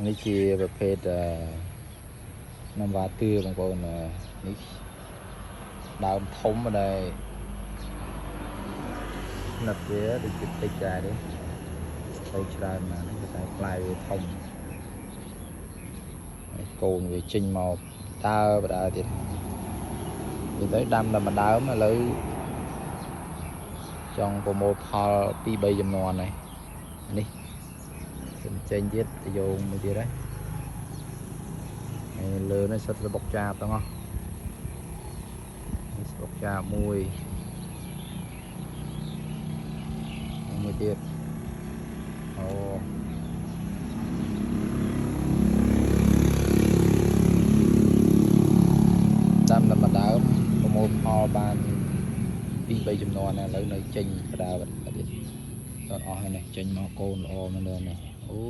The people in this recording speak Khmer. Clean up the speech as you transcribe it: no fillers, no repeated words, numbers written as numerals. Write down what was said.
នេះជាប្រភេទនំវ៉ាទឿបងប្អូននេះដើមធំដែរស្និតវាដូចជាតិចដែរទេទៅច្រើនណាស់នេះតែផ្លែវាធំកូនវាចេញមកបដើទៀតនិយាយទៅដាំតែមួយដើមឥឡូវចង់ប្រមូលផល2-3ចំនួនហើយនេះចេញទៀតទៅយកមួយទៀតហើយលើនេះសិតស្បុកចាបទាំងអស់ស្បុកចាបមួយទៀតអូដាំតែមួយដើមប្រមូលផលបាន2-3ចំនួនឥឡូវនៅចេញបដើទៀតអត់អស់ហើយនេះចេញមកកូនល្អមែនទេនេះអូ